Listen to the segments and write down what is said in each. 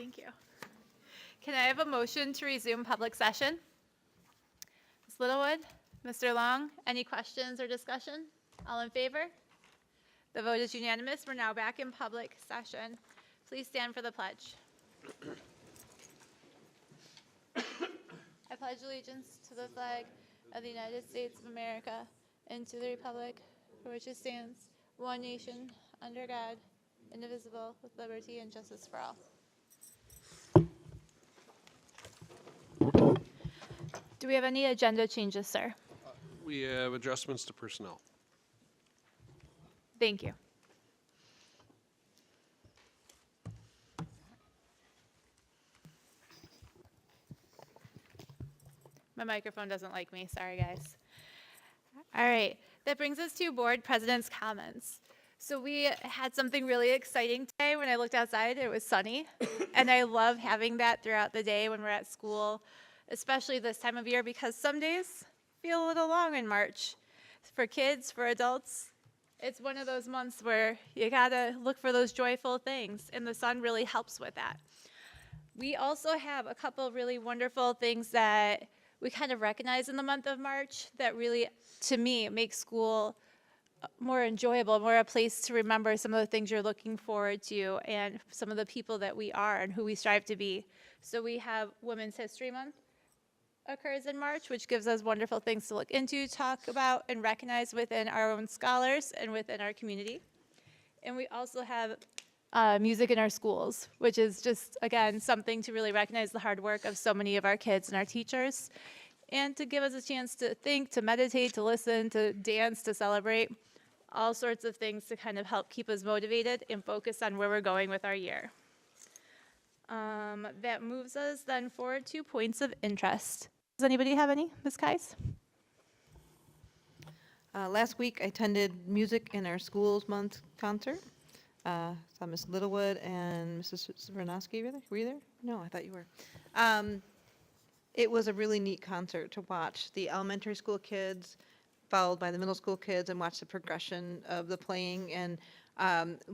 Thank you. Can I have a motion to resume public session? Ms. Littlewood, Mr. Long, any questions or discussion? All in favor? The vote is unanimous. We're now back in public session. Please stand for the pledge. I pledge allegiance to the flag of the United States of America and to the republic for which it stands, one nation, under God, indivisible, with liberty and justice for all. Do we have any agenda changes, sir? We have adjustments to personnel. Thank you. My microphone doesn't like me. Sorry, guys. All right. That brings us to board president's comments. So we had something really exciting today. When I looked outside, it was sunny. And I love having that throughout the day when we're at school, especially this time of year, because some days feel a little long in March. For kids, for adults, it's one of those months where you gotta look for those joyful things, and the sun really helps with that. We also have a couple really wonderful things that we kind of recognize in the month of March that really, to me, make school more enjoyable, more a place to remember some of the things you're looking forward to and some of the people that we are and who we strive to be. So we have Women's History Month occurs in March, which gives us wonderful things to look into, talk about, and recognize within our own scholars and within our community. And we also have music in our schools, which is just, again, something to really recognize the hard work of so many of our kids and our teachers, and to give us a chance to think, to meditate, to listen, to dance, to celebrate, all sorts of things to kind of help keep us motivated and focus on where we're going with our year. That moves us then forward to points of interest. Does anybody have any? Ms. Kais? Last week, I attended Music in Our Schools Month concert. Saw Ms. Littlewood and Mrs. Vernosky. Were you there? No, I thought you were. It was a really neat concert to watch the elementary school kids followed by the middle school kids and watch the progression of the playing. And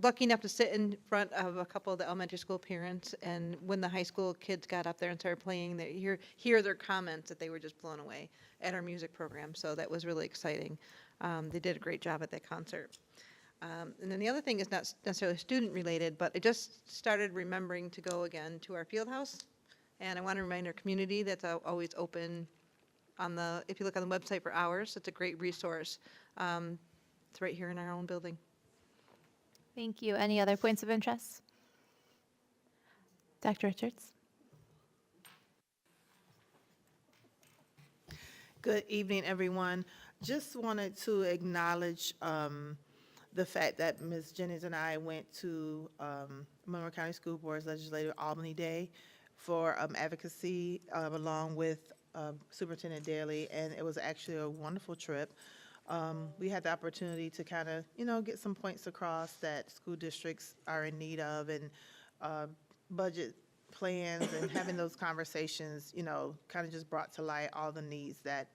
lucky enough to sit in front of a couple of the elementary school parents, and when the high school kids got up there and started playing, they hear their comments that they were just blown away at our music program. So that was really exciting. They did a great job at that concert. And then the other thing is not necessarily student related, but I just started remembering to go again to our field house. And I want to remind our community that's always open if you look on the website for hours. It's a great resource. It's right here in our own building. Thank you. Any other points of interest? Dr. Richards? Good evening, everyone. Just wanted to acknowledge the fact that Ms. Jennings and I went to Monroe County School Board's Legislative Albany Day for advocacy along with Superintendent Daly, and it was actually a wonderful trip. We had the opportunity to kind of, get some points across that school districts are in need of, and budget plans, and having those conversations, kind of just brought to light all the needs that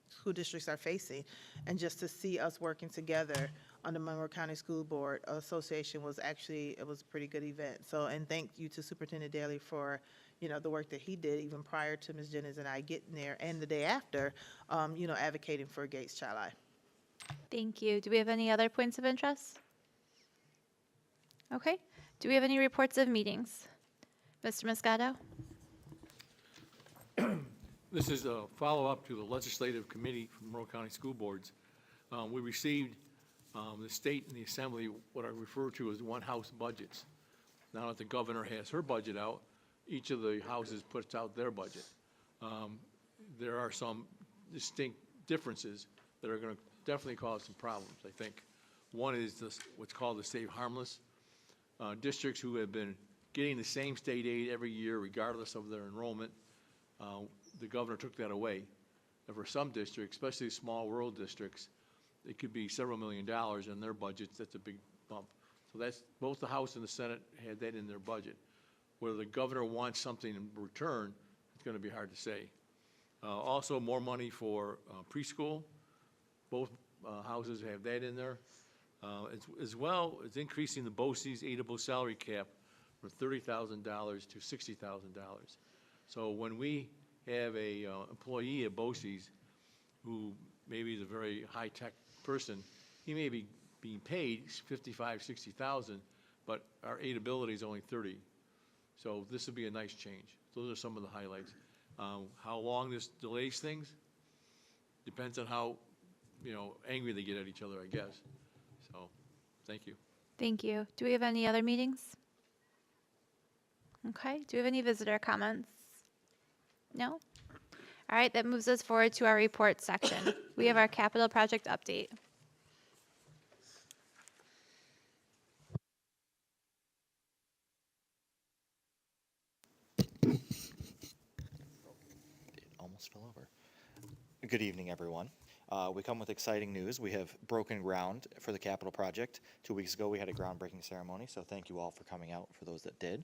school districts are facing. And just to see us working together on the Monroe County School Board Association was actually, it was a pretty good event. So, and thank you to Superintendent Daly for, the work that he did even prior to Ms. Jennings and I getting there, and the day after, advocating for Gates Child Eye. Thank you. Do we have any other points of interest? Okay. Do we have any reports of meetings? Mr. Moscato? This is a follow-up to the Legislative Committee from Monroe County School Boards. We received the state and the assembly what I refer to as one-house budgets. Now that the governor has her budget out, each of the houses puts out their budget. There are some distinct differences that are going to definitely cause some problems, I think. One is what's called the Save Harmless. Districts who have been getting the same state aid every year regardless of their enrollment, the governor took that away. And for some districts, especially small rural districts, it could be several $1 million in their budgets. That's a big bump. So that's, both the House and the Senate had that in their budget. Whether the governor wants something in return, it's going to be hard to say. Also, more money for preschool. Both houses have that in there. As well as increasing the BOCES aidable salary cap from $30,000 to $60,000. So when we have a employee at BOCES who maybe is a very high-tech person, he may be being paid 55, 60,000, but our aid ability is only 30. So this would be a nice change. Those are some of the highlights. How long this delays things depends on how, angry they get at each other, I guess. So, thank you. Thank you. Do we have any other meetings? Okay. Do we have any visitor comments? No? All right, that moves us forward to our report section. We have our capital project update. Almost fell over. Good evening, everyone. We come with exciting news. We have broken ground for the capital project. 2 weeks ago, we had a groundbreaking ceremony, so thank you all for coming out, for those that did.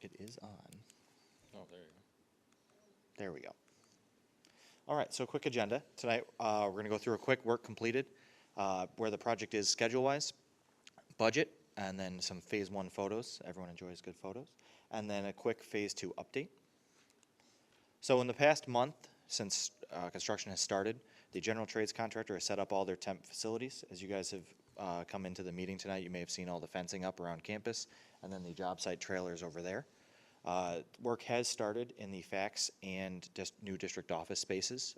It is on. Oh, there you go. There we go. All right, so quick agenda. Tonight, we're going to go through a quick work completed, where the project is schedule-wise, budget, and then some phase 1 photos. Everyone enjoys good photos. And then a quick phase 2 update. So in the past month, since construction has started, the general trades contractor has set up all their temp facilities. As you guys have come into the meeting tonight, you may have seen all the fencing up around campus, and then the job site trailers over there. Work has started in the fax and new district office spaces,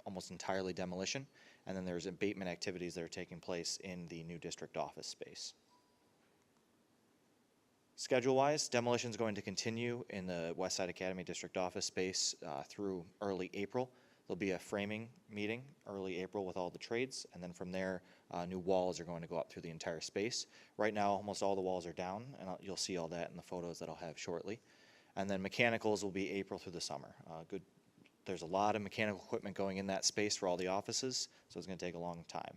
almost entirely demolition, and then there's abatement activities that are taking place in the new district office space. Schedule-wise, demolition is going to continue in the West Side Academy district office space through early April. There'll be a framing meeting early April with all the trades, and then from there, new walls are going to go up through the entire space. Right now, almost all the walls are down, and you'll see all that in the photos that I'll have shortly. And then mechanicals will be April through the summer. There's a lot of mechanical equipment going in that space for all the offices, so it's going to take a long time.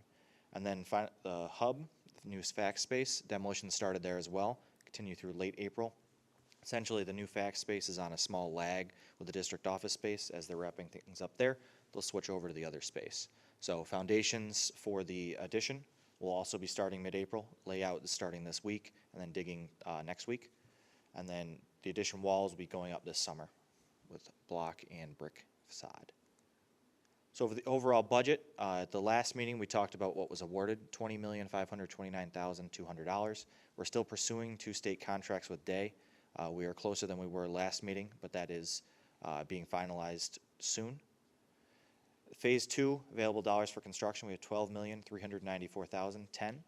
And then the hub, the new fax space, demolition started there as well, continue through late April. Essentially, the new fax space is on a small lag with the district office space. As they're wrapping things up there, they'll switch over to the other space. So foundations for the addition will also be starting mid-April. Layout is starting this week, and then digging next week. And then the addition walls will be going up this summer with block and brick facade. So for the overall budget, at the last meeting, we talked about what was awarded, $20,529,200. We're still pursuing 2 state contracts with Day. We are closer than we were last meeting, but that is being finalized soon. Phase 2, available dollars for construction, we have $12,394,010.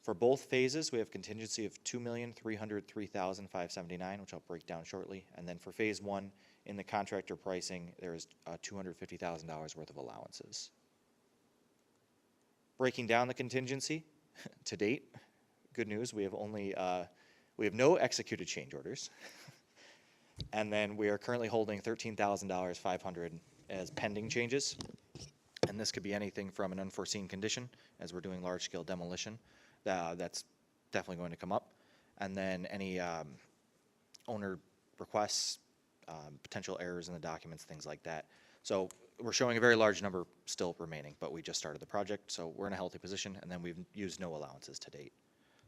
For both phases, we have contingency of $2,303,579, which I'll break down shortly. And then for phase 1, in the contractor pricing, there is $250,000 worth of allowances. Breaking down the contingency to date, good news, we have no executed change orders. And then we are currently holding $13,500 as pending changes. And this could be anything from an unforeseen condition, as we're doing large-scale demolition. That's definitely going to come up. And then any owner requests, potential errors in the documents, things like that. So we're showing a very large number still remaining, but we just started the project, so we're in a healthy position, and then we've used no allowances to date.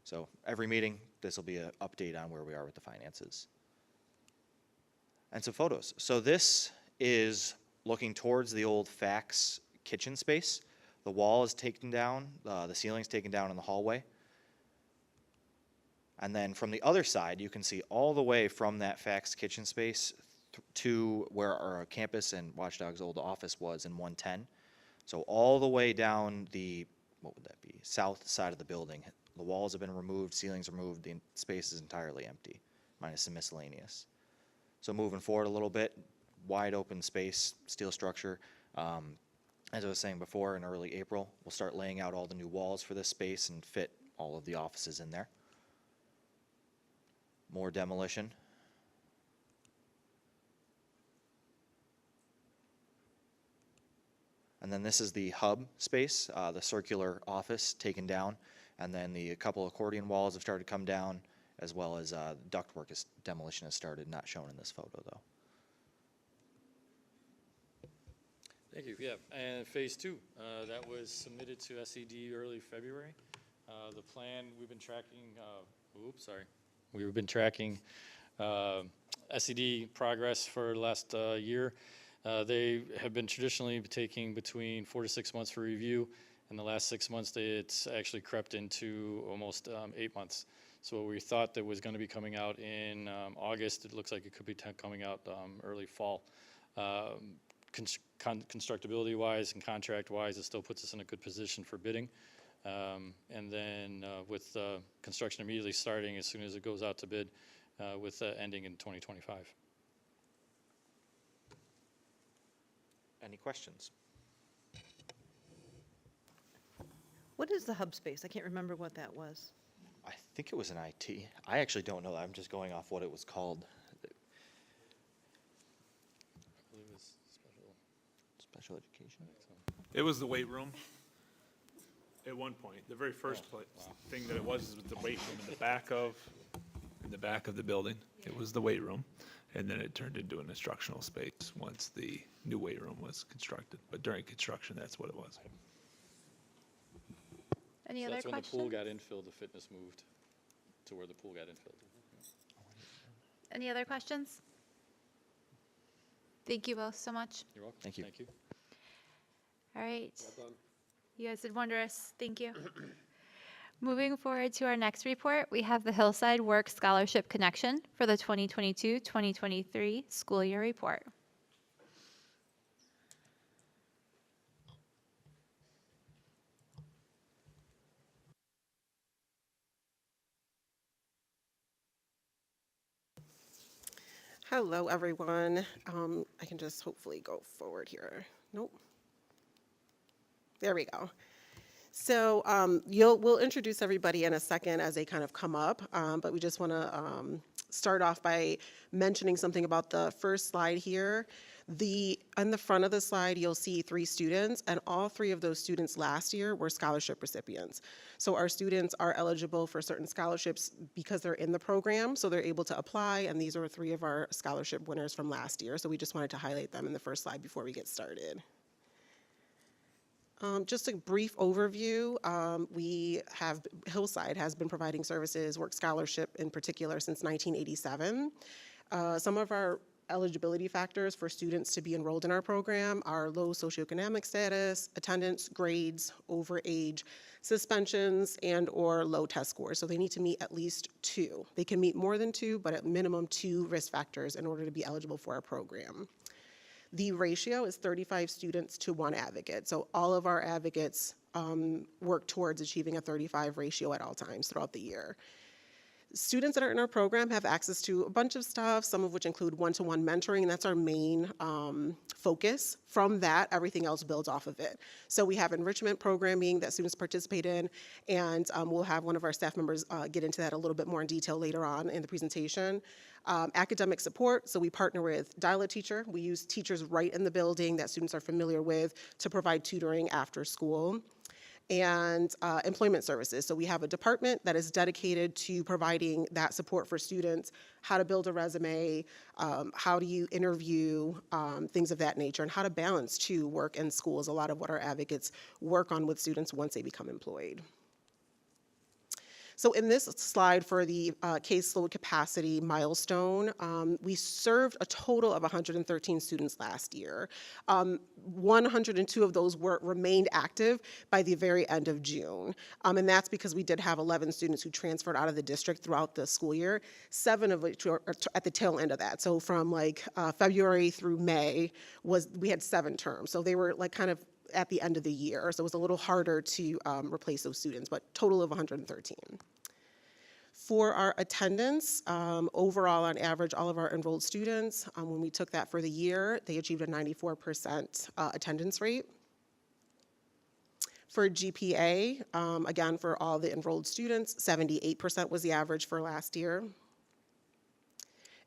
So every meeting, this will be an update on where we are with the finances. And some photos. So this is looking towards the old fax kitchen space. The wall is taken down, the ceiling's taken down in the hallway. And then from the other side, you can see all the way from that fax kitchen space to where our campus and Watchdog's old office was in 110. So all the way down the, what would that be, south side of the building. The walls have been removed, ceilings removed, the space is entirely empty, minus some miscellaneous. So moving forward a little bit, wide open space, steel structure. As I was saying before, in early April, we'll start laying out all the new walls for this space and fit all of the offices in there. More demolition. And then this is the hub space, the circular office taken down, and then a couple accordion walls have started to come down, as well as ductwork demolition has started, not shown in this photo though. Thank you, yeah. And phase two, that was submitted to SED early February. The plan, we've been tracking, we've been tracking SED progress for the last year. They have been traditionally taking between 4 to 6 months for review. In the last 6 months, it's actually crept into almost 8 months. So we thought that was going to be coming out in August. It looks like it could be coming out early fall. Constructability-wise and contract-wise, it still puts us in a good position for bidding. And then with construction immediately starting as soon as it goes out to bid, with ending in 2025. Any questions? What is the hub space? I can't remember what that was. I think it was an IT. I actually don't know. I'm just going off what it was called. I believe it was Special education? It was the weight room at one point. The very first thing that it was the weight room in the back of the building. It was the weight room. And then it turned into an instructional space once the new weight room was constructed. But during construction, that's what it was. Any So other that's when the questions? pool got infilled, the fitness moved to where the pool got infilled. Any other questions? Thank you both so much. You're welcome. Thank you. Thank you. All right. Well done. You guys did wondrous. Thank you. Moving forward to our next report, we have the Hillside Work Scholarship Connection for the 2022-2023 school year report. Hello, everyone. I can just hopefully go forward here. Nope. There we go. So we'll introduce everybody in a second as they kind of come up, but we just want to start off by mentioning something about the first slide here. On the front of the slide, you'll see 3 students, and all 3 of those students last year were scholarship recipients. So our students are eligible for certain scholarships because they're in the program, so they're able to apply, and these are 3 of our scholarship winners from last year. So we just wanted to highlight them in the first slide before we get started. Just a brief overview, Hillside has been providing services, work scholarship in particular, since 1987. Some of our eligibility factors for students to be enrolled in our program are low socioeconomic status, attendance, grades, overage, suspensions, and/or low test scores. So they need to meet at least 2. They can meet more than 2, but at minimum 2 risk factors in order to be eligible for our program. The ratio is 35 students to 1 advocate. So all of our advocates work towards achieving a 35 ratio at all times throughout the year. Students that are in our program have access to a bunch of stuff, some of which include one-to-one mentoring, and that's our main focus. From that, everything else builds off of it. So we have enrichment programming that students participate in, and we'll have one of our staff members get into that a little bit more in detail later on in the presentation. Academic support, so we partner with Dial a Teacher. We use teachers right in the building that students are familiar with to provide tutoring after school. And employment services. So we have a department that is dedicated to providing that support for students, how to build a resume, how do you interview, things of that nature, and how to balance work and school is a lot of what our advocates work on with students once they become employed. So in this slide for the caseload capacity milestone, we served a total of 113 students last year. 102 of those remained active by the very end of June. And that's because we did have 11 students who transferred out of the district throughout the school year, 7 of which were at the tail end of that. So from February through May, we had 7 terms. So they were kind of at the end of the year. So it was a little harder to replace those students, but total of 113. For our attendance, overall, on average, all of our enrolled students, when we took that for the year, they achieved a 94% attendance rate. For GPA, again, for all the enrolled students, 78% was the average for last year.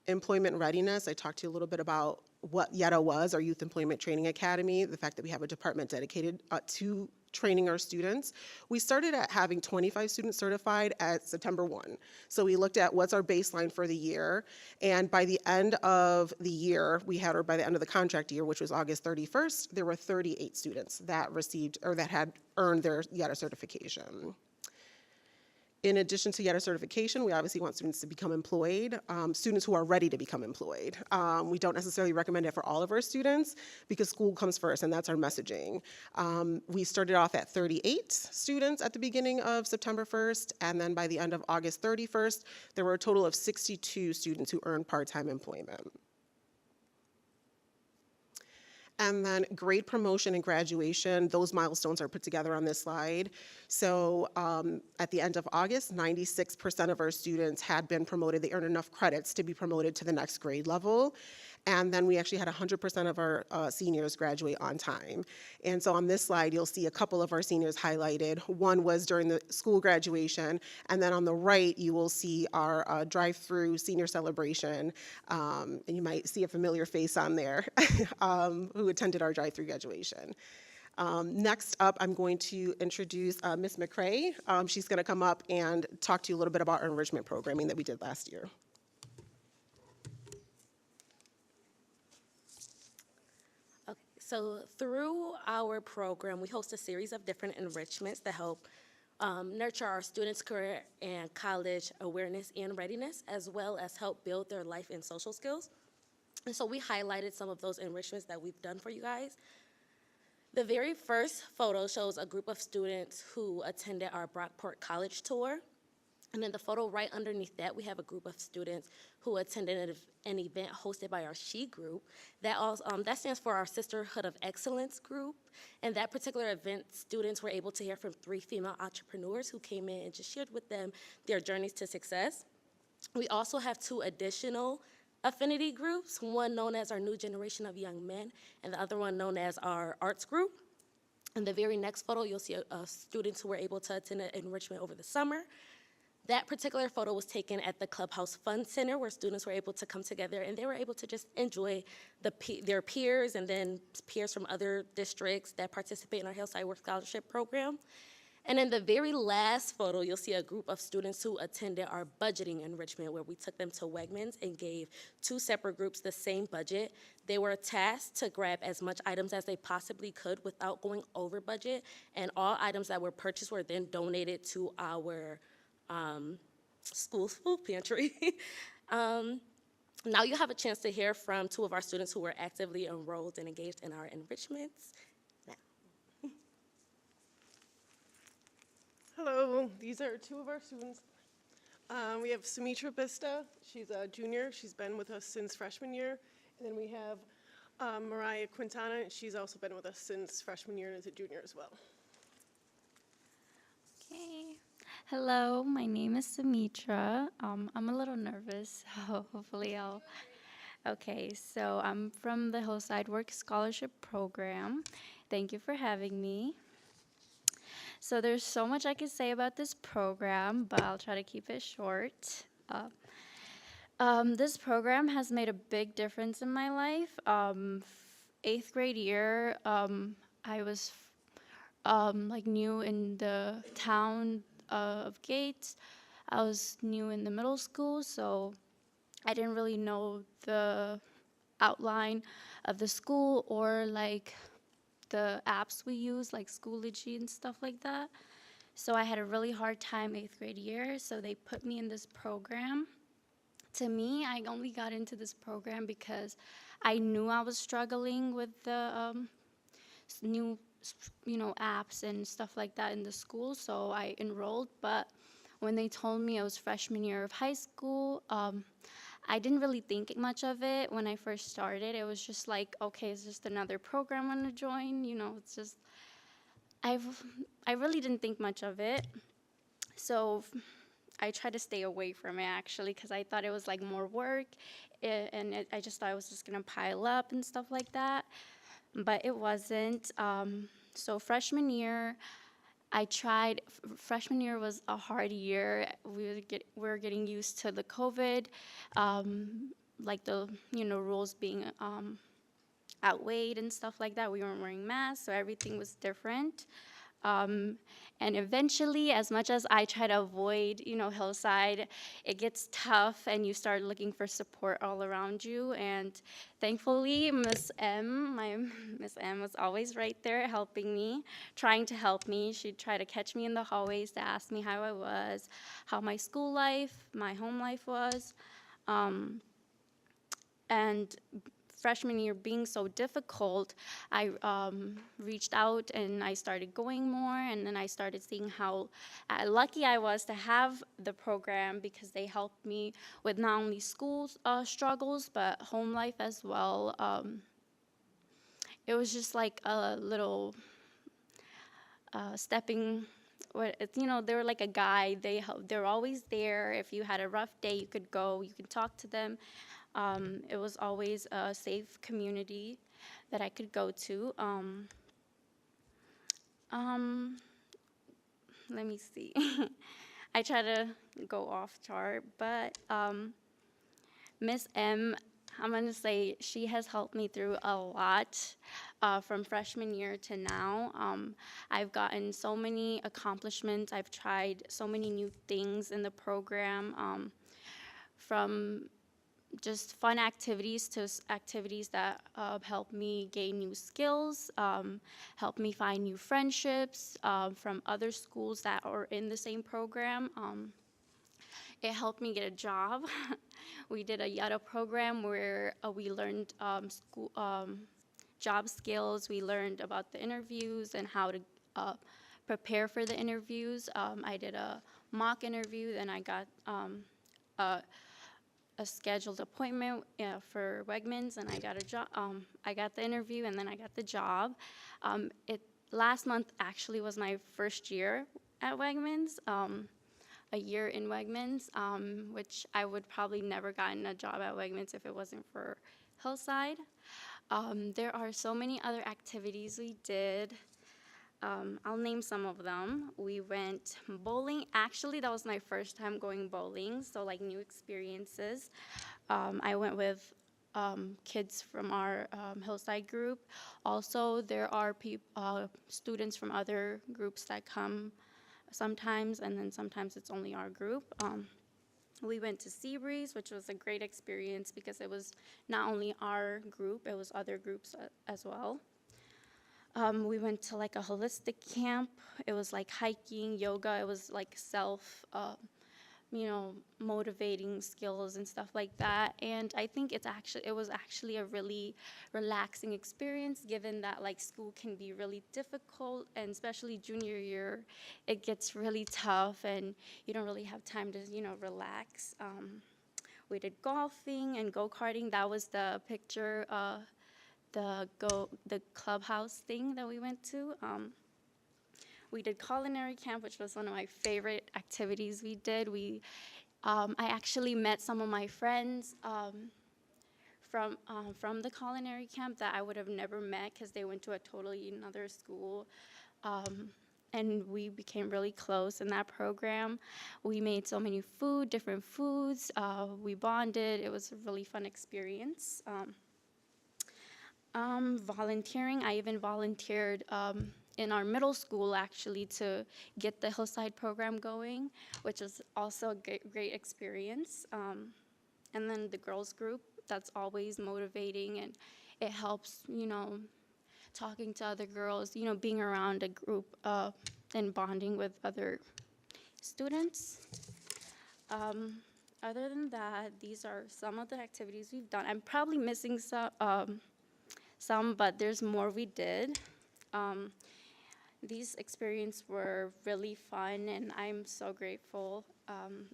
Employment readiness, I talked to you a little bit about what YETA was, our Youth Employment Training Academy, the fact that we have a department dedicated to training our students. We started at having 25 students certified at September 1. So we looked at what's our baseline for the year, and by the end of the year, or by the end of the contract year, which was August 31st, there were 38 students that received, or that had earned their YETA certification. In addition to YETA certification, we obviously want students to become employed, students who are ready to become employed. We don't necessarily recommend it for all of our students because school comes first, and that's our messaging. We started off at 38 students at the beginning of September 1st, and then by the end of August 31st, there were a total of 62 students who earned part-time employment. And then grade promotion and graduation, those milestones are put together on this slide. So at the end of August, 96% of our students had been promoted. They earned enough credits to be promoted to the next grade level. And then we actually had 100% of our seniors graduate on time. And so on this slide, you'll see a couple of our seniors highlighted. One was during the school graduation, and then on the right, you will see our drive-through senior celebration. And you might see a familiar face on there who attended our drive-through graduation. Next up, I'm going to introduce Ms. McCrae. She's going to come up and talk to you a little bit about our enrichment programming that we did last year. So through our program, we host a series of different enrichments that help nurture our students' career and college awareness and readiness, as well as help build their life and social skills. And so we highlighted some of those enrichments that we've done for you guys. The very first photo shows a group of students who attended our Brockport College tour. And in the photo right underneath that, we have a group of students who attended an event hosted by our SHE group. That stands for our Sisterhood of Excellence group. And that particular event, students were able to hear from 3 female entrepreneurs who came in and just shared with them their journeys to success. We also have 2 additional affinity groups, one known as our New Generation of Young Men, and the other one known as our Arts group. In the very next photo, you'll see students who were able to attend an enrichment over the summer. That particular photo was taken at the Clubhouse Fun Center, where students were able to come together and they were able to just enjoy their peers and then peers from other districts that participate in our Hillside Work Scholarship program. And in the very last photo, you'll see a group of students who attended our budgeting enrichment, where we took them to Wegmans and gave 2 separate groups the same budget. They were tasked to grab as much items as they possibly could without going over budget, and all items that were purchased were then donated to our school food pantry. Now you have a chance to hear from 2 of our students who were actively enrolled and engaged in our enrichments. Hello, these are 2 of our students. We have Sumitra Bista, she's a junior, she's been with us since freshman year. And then we have Mariah Quintana, she's also been with us since freshman year and is a junior as well. Okay. Hello, my name is Sumitra. I'm a little nervous, so hopefully I'll... Okay, so I'm from the Hillside Work Scholarship Program. Thank you for having me. So there's so much I could say about this program, but I'll try to keep it short. This program has made a big difference in my life. 8th grade year, I was new in the town of Gates. I was new in the middle school, so I didn't really know the outline of the school or the apps we use, like Schoology and stuff like that. So I had a really hard time 8th grade year, so they put me in this program. To me, I only got into this program because I knew I was struggling with the new, apps and stuff like that in the school, so I enrolled. But when they told me it was freshman year of high school, I didn't really think much of it when I first started. It was just like, okay, it's just another program I'm gonna join. It's just, I really didn't think much of it. So I tried to stay away from it, actually, because I thought it was more work, and I just thought it was just gonna pile up and stuff like that. But it wasn't. So freshman year, freshman year was a hard year. We were getting used to the COVID, rules being outweighed and stuff like that. We weren't wearing masks, so everything was different. And eventually, as much as I try to avoid, Hillside, it gets tough and you start looking for support all around you. And thankfully, my Miss M was always right there helping me, trying to help me. She'd try to catch me in the hallways to ask me how I was, how my school life, my home life was. And freshman year being so difficult, I reached out and I started going more, and then I started seeing how lucky I was to have the program because they helped me with not only school struggles, but home life as well. It was just like a little they were like a guide. They're always there. If you had a rough day, you could go, you could talk to them. It was always a safe community that I could go to. Let me see. I try to go off chart, but Miss M, I'm going to say she has helped me through a lot from freshman year to now. I've gotten so many accomplishments. I've tried so many new things in the program, from just fun activities to activities that help me gain new skills, help me find new friendships from other schools that are in the same program. It helped me get a job. We did a YADA program where we learned job skills. We learned about the interviews and how to prepare for the interviews. I did a mock interview, then I got a scheduled appointment for Wegmans, and I got a job. I got the interview, and then I got the job. Last month actually was my first year at Wegmans, a year in Wegmans, which I would probably never gotten a job at Wegmans if it wasn't for Hillside. There are so many other activities we did. I'll name some of them. We went bowling. Actually, that was my first time going bowling, so like new experiences. I went with kids from our Hillside group. Also, there are students from other groups that come sometimes, and then sometimes it's only our group. We went to Seabreeze, which was a great experience because it was not only our group, it was other groups as well. We went to like a holistic camp. It was like hiking, yoga. It was like motivating skills and stuff like that. And I think it was actually a really relaxing experience, given that like school can be really difficult, and especially junior year, it gets really tough and you don't really have time to, relax. We did golfing and go-karting. That was the picture, the clubhouse thing that we went to. We did culinary camp, which was one of my favorite activities we did. I actually met some of my friends from the culinary camp that I would have never met because they went to a totally another school. And we became really close in that program. We made so many different foods. We bonded. It was a really fun experience. Volunteering, I even volunteered in our middle school actually to get the Hillside program going, which was also a great experience. And then the girls group, that's always motivating, and it helps, talking to other girls, being around a group and bonding with other students. Other than that, these are some of the activities we've done. I'm probably missing some, but there's more we did. These experiences were really fun, and I'm so grateful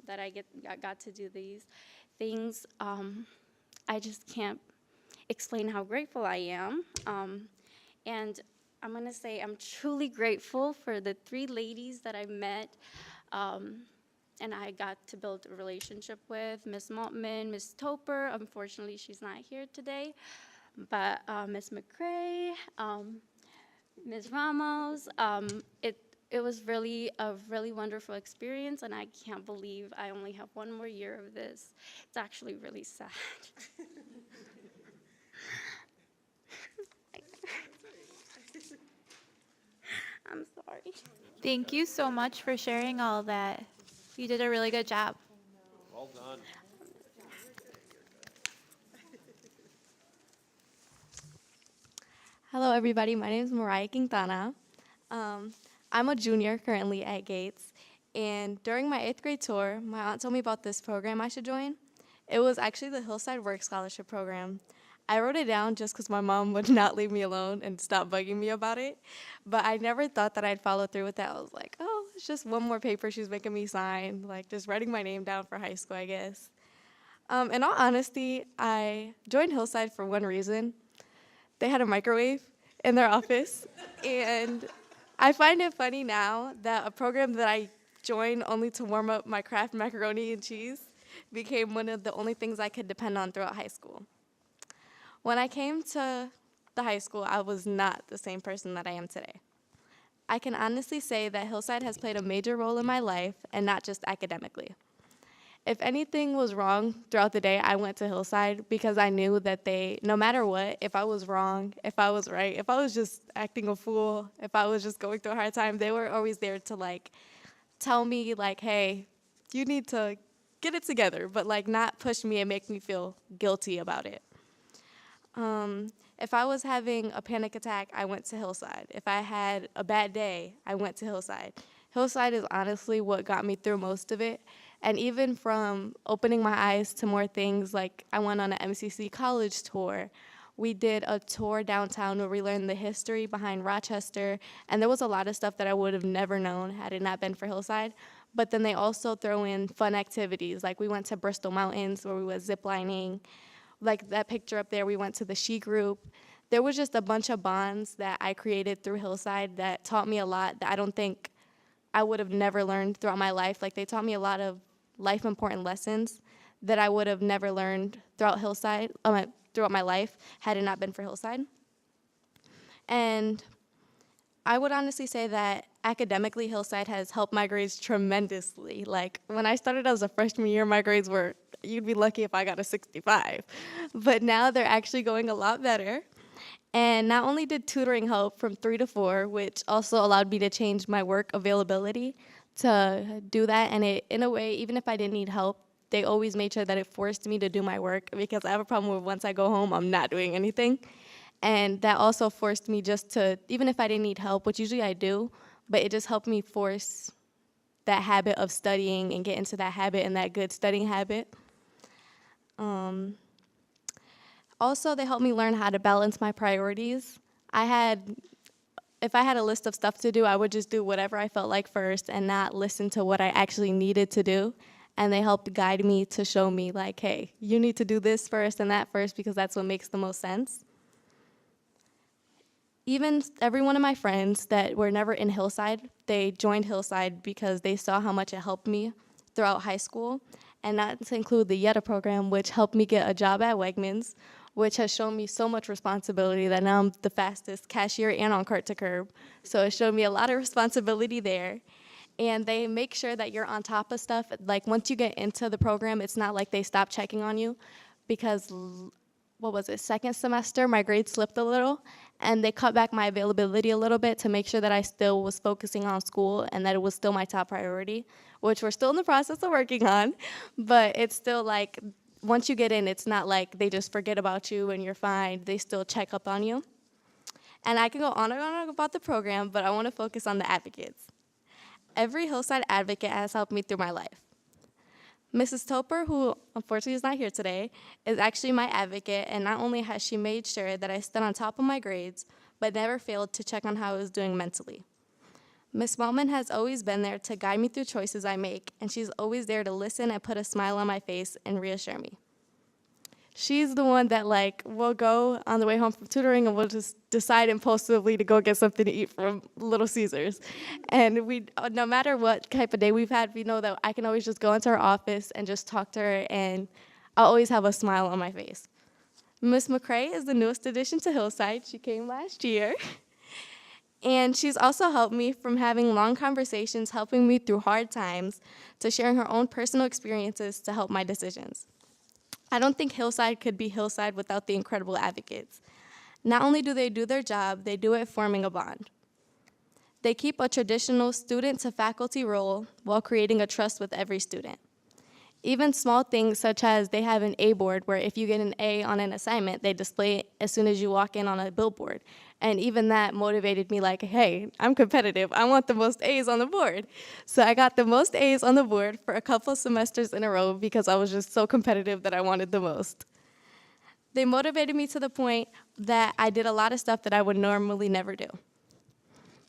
that I got to do these things. I just can't explain how grateful I am. And I'm gonna say I'm truly grateful for the 3 ladies that I met, and I got to build a relationship with. Ms. Maltman, Ms. Toper, unfortunately she's not here today, but Ms. McCrae, Ms. Ramos. It was really a really wonderful experience, and I can't believe I only have 1 more year of this. It's actually really sad. I'm sorry. Sorry. Thank you so much for sharing all that. You did a really good job. Well done. Hello, everybody. My name is Mariah Quintana. I'm a junior currently at Gates. And during my 8th grade tour, my aunt told me about this program I should join. It was actually the Hillside Work Scholarship Program. I wrote it down just because my mom would not leave me alone and stop bugging me about it. But I never thought that I'd follow through with that. I was like, oh, it's just one more paper she's making me sign, like just writing my name down for high school, I guess. In all honesty, I joined Hillside for one reason. They had a microwave in their office, and I find it funny now that a program that I joined only to warm up my Kraft macaroni and cheese became one of the only things I could depend on throughout high school. When I came to the high school, I was not the same person that I am today. I can honestly say that Hillside has played a major role in my life, and not just academically. If anything was wrong throughout the day, I went to Hillside because I knew that they, no matter what, if I was wrong, if I was right, if I was just acting a fool, if I was just going through a hard time, they were always there to like tell me like, hey, you need to get it together, but like not push me and make me feel guilty about it. If I was having a panic attack, I went to Hillside. If I had a bad day, I went to Hillside. Hillside is honestly what got me through most of it. And even from opening my eyes to more things, like I went on an MCC college tour. We did a tour downtown where we learned the history behind Rochester, and there was a lot of stuff that I would have never known had it not been for Hillside. But then they also throw in fun activities, like we went to Bristol Mountains where we went ziplining. Like that picture up there, we went to the She Group. There was just a bunch of bonds that I created through Hillside that taught me a lot that I don't think I would have never learned throughout my life. Like they taught me a lot of life important lessons that I would have never learned throughout Hillside, throughout my life, had it not been for Hillside. And I would honestly say that academically, Hillside has helped my grades tremendously. Like when I started as a freshman year, my grades were, you'd be lucky if I got a 65. But now they're actually going a lot better. And not only did tutoring help from 3 to 4, which also allowed me to change my work availability to do that, and it, in a way, even if I didn't need help, they always made sure that it forced me to do my work, because I have a problem with once I go home, I'm not doing anything. And that also forced me just to, even if I didn't need help, which usually I do, but it just helped me force that habit of studying and get into that habit and that good studying habit. Also, they helped me learn how to balance my priorities. If I had a list of stuff to do, I would just do whatever I felt like first and not listen to what I actually needed to do. And they helped guide me to show me like, hey, you need to do this first and that first because that's what makes the most sense. Even every one of my friends that were never in Hillside, they joined Hillside because they saw how much it helped me throughout high school. And not to include the Yetta program, which helped me get a job at Wegmans, which has shown me so much responsibility that now I'm the fastest cashier and on cart to curb. So it showed me a lot of responsibility there. And they make sure that you're on top of stuff. Like once you get into the program, it's not like they stop checking on you, because what was it, second semester, my grades slipped a little, and they cut back my availability a little bit to make sure that I still was focusing on school and that it was still my top priority, which we're still in the process of working on. But it's still like, once you get in, it's not like they just forget about you and you're fine. They still check up on you. And I can go on and on about the program, but I want to focus on the advocates. Every Hillside advocate has helped me through my life. Mrs. Toper, who unfortunately is not here today, is actually my advocate, and not only has she made sure that I stood on top of my grades, but never failed to check on how I was doing mentally. Ms. Wellman has always been there to guide me through choices I make, and she's always there to listen and put a smile on my face and reassure me. She's the one that will go on the way home from tutoring and we'll just decide impulsively to go get something to eat from Little Caesars. And we, no matter what type of day we've had, we know that I can always just go into her office and just talk to her, and I'll always have a smile on my face. Ms. McCrae is the newest addition to Hillside. She came last year. And she's also helped me from having long conversations, helping me through hard times, to sharing her own personal experiences to help my decisions. I don't think Hillside could be Hillside without the incredible advocates. Not only do they do their job, they do it forming a bond. They keep a traditional student-to-faculty role while creating a trust with every student. Even small things such as they have an A board where if you get an A on an assignment, they display it as soon as you walk in on a billboard. And even that motivated me like, hey, I'm competitive. I want the most A's on the board. So I got the most A's on the board for a couple semesters in a row because I was just so competitive that I wanted the most. They motivated me to the point that I did a lot of stuff that I would normally never do.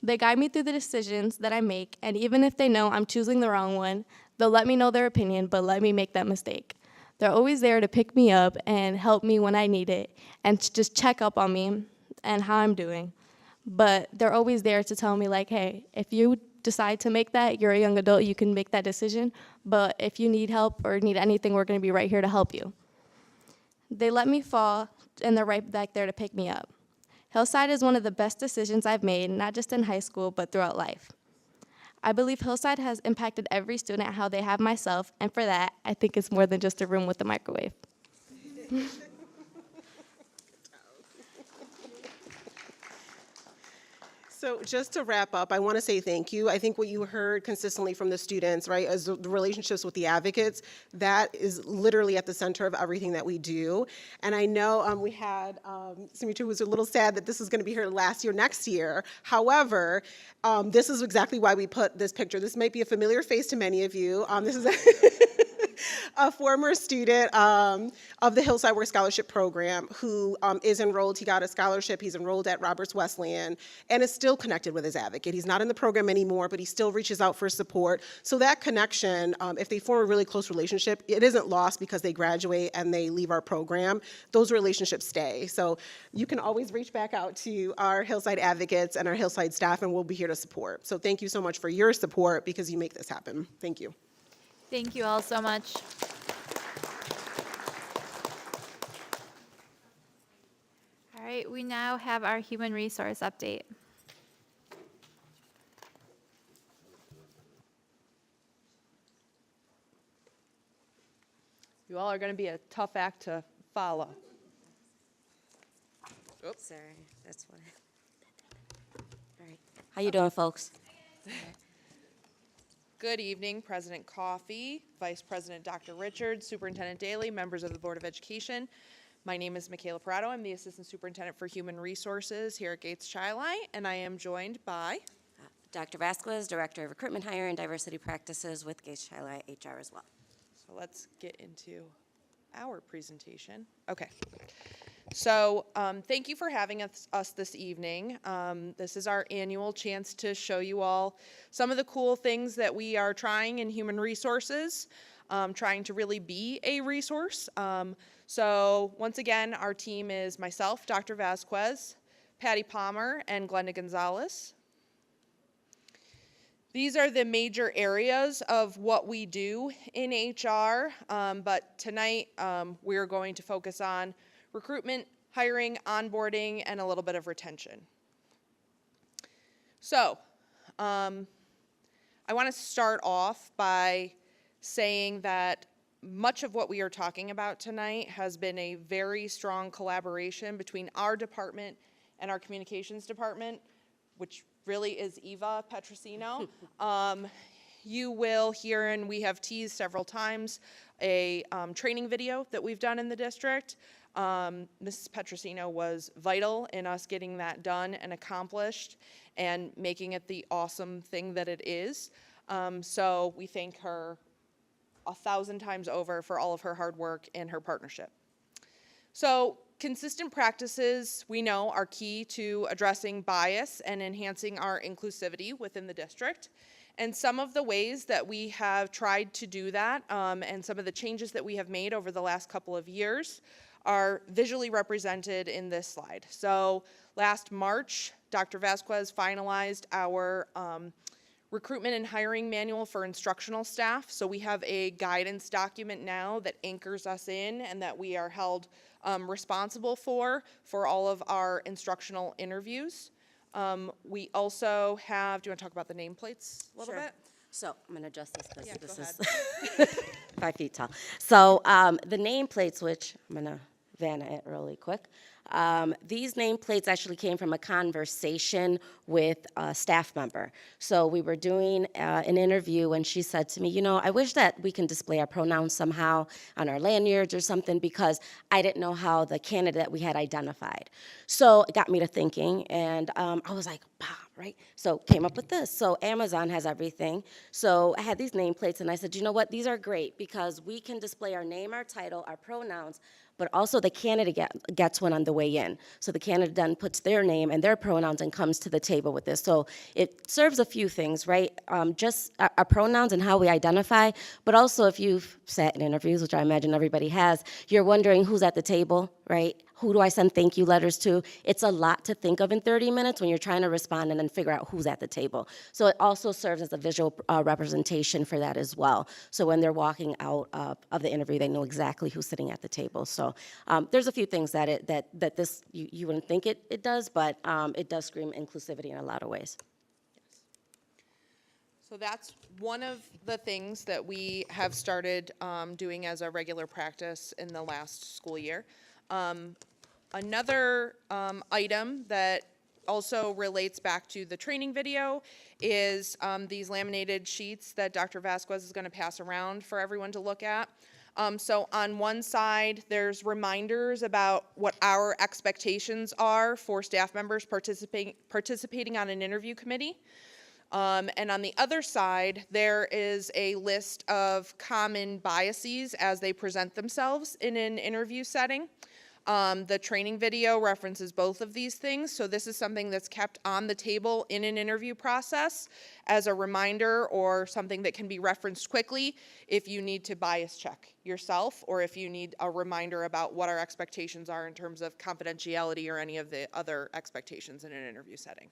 They guide me through the decisions that I make, and even if they know I'm choosing the wrong one, they'll let me know their opinion, but let me make that mistake. They're always there to pick me up and help me when I need it, and just check up on me and how I'm doing. But they're always there to tell me, like, hey, if you decide to make that, you're a young adult, you can make that decision, but if you need help or need anything, we're gonna be right here to help you. They let me fall, and they're right back there to pick me up. Hillside is one of the best decisions I've made, not just in high school, but throughout life. I believe Hillside has impacted every student how they have myself, and for that, I think it's more than just a room with a microwave. So just to wrap up, I want to say thank you. I think what you heard consistently from the students, right, is the relationships with the advocates, that is literally at the center of everything that we do. And I know we had, Sumitra was a little sad that this is going to be her last year next year. However, this is exactly why we put this picture. This might be a familiar face to many of you. This is a former student of the Hillside Work Scholarship Program who is enrolled. He got a scholarship. He's enrolled at Roberts Wesleyan and is still connected with his advocate. He's not in the program anymore, but he still reaches out for support. So that connection, if they form a really close relationship, it isn't lost because they graduate and they leave our program. Those relationships stay. So you can always reach back out to our Hillside advocates and our Hillside staff, and we'll be here to support. So thank you so much for your support because you make this happen. Thank you. Thank you all so much. All right, we now have our human resource update. You all are going to be a tough act to follow. Oops. Sorry, that's why. All right. How you doing, folks? Good evening, President Coffey, Vice President Dr. Richards, Superintendent Daly, members of the Board of Education. My name is Michaela Parado. I'm the Assistant Superintendent for Human Resources here at Gates Chi-Li, and I am joined by Dr. Vasquez, Director of Recruitment, Hiring, and Diversity Practices with Gates Chi-Li HR as well. So let's get into our presentation. Okay. So thank you for having us this evening. This is our annual chance to show you all some of the cool things that we are trying in human resources, trying to really be a resource. So once again, our team is myself, Dr. Vasquez, Patty Palmer, and Glenda Gonzalez. These are the major areas of what we do in HR, but tonight we're going to focus on recruitment, hiring, onboarding, and a little bit of retention. So, I want to start off by saying that much of what we are talking about tonight has been a very strong collaboration between our department and our communications department, which really is Eva Petrosino. You will hear, and we have teased several times, a training video that we've done in the district. Mrs. Petrosino was vital in us getting that done and accomplished and making it the awesome thing that it is. So we thank her 1,000 times over for all of her hard work and her partnership. So consistent practices, we know, are key to addressing bias and enhancing our inclusivity within the district. And some of the ways that we have tried to do that and some of the changes that we have made over the last couple of years are visually represented in this slide. So last March, Dr. Vasquez finalized our recruitment and hiring manual for instructional staff. So we have a guidance document now that anchors us in and that we are held responsible for all of our instructional interviews. We also have, do you want to talk about the nameplates a little bit? So I'm going to adjust this because this go is 5 feet tall. So the nameplates, which I'm going to Vanna it really quick. These nameplates actually came from a conversation with a staff member. So we were doing an interview, and she said to me, you know, I wish that we can display our pronouns somehow on our lanyards or something, because I didn't know how the candidate that we had identified. So it got me to thinking, and I was like, bah, right? So came up with this. So Amazon has everything. So I had these nameplates, and I said, you know what, these are great because we can display our name, our title, our pronouns, but also the candidate gets one on the way in. So the candidate then puts their name and their pronouns and comes to the table with this. So it serves a few things, right? Just our pronouns and how we identify, but also if you've sat in interviews, which I imagine everybody has, you're wondering who's at the table, right? Who do I send thank you letters to? It's a lot to think of in 30 minutes when you're trying to respond and then figure out who's at the table. So it also serves as a visual representation for that as well. So when they're walking out of the interview, they know exactly who's sitting at the table. So there's a few things that this you wouldn't think it does, but it does scream inclusivity in a lot of ways. So that's one of the things that we have started doing as a regular practice in the last school year. Another item that also relates back to the training video is these laminated sheets that Dr. Vasquez is going to pass around for everyone to look at. So on one side, there's reminders about what our expectations are for staff members participating on an interview committee. And on the other side, there is a list of common biases as they present themselves in an interview setting. The training video references both of these things, so this is something that's kept on the table in an interview process as a reminder or something that can be referenced quickly if you need to bias check yourself or if you need a reminder about what our expectations are in terms of confidentiality or any of the other expectations in an interview setting.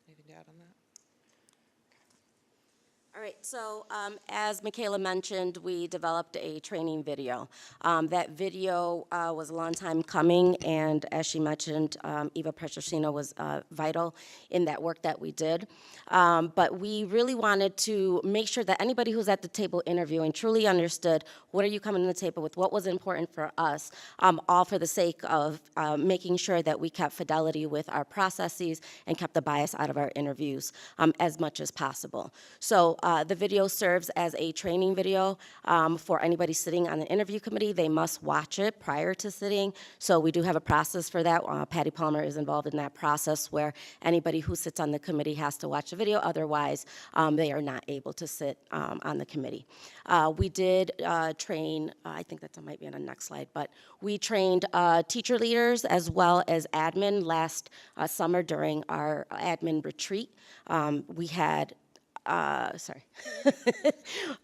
Anything to add on that? All right, so as Michaela mentioned, we developed a training video. That video was a long time coming, and as she mentioned, Eva Petrosino was vital in that work that we did. But we really wanted to make sure that anybody who's at the table interviewing truly understood what are you coming to the table with, what was important for us, all for the sake of making sure that we kept fidelity with our processes and kept the bias out of our interviews as much as possible. So the video serves as a training video for anybody sitting on the interview committee. They must watch it prior to sitting. So we do have a process for that. Patty Palmer is involved in that process where anybody who sits on the committee has to watch the video. Otherwise, they are not able to sit on the committee. We did train, I think that might be on the next slide, but we trained teacher leaders as well as admin last summer during our admin retreat. We had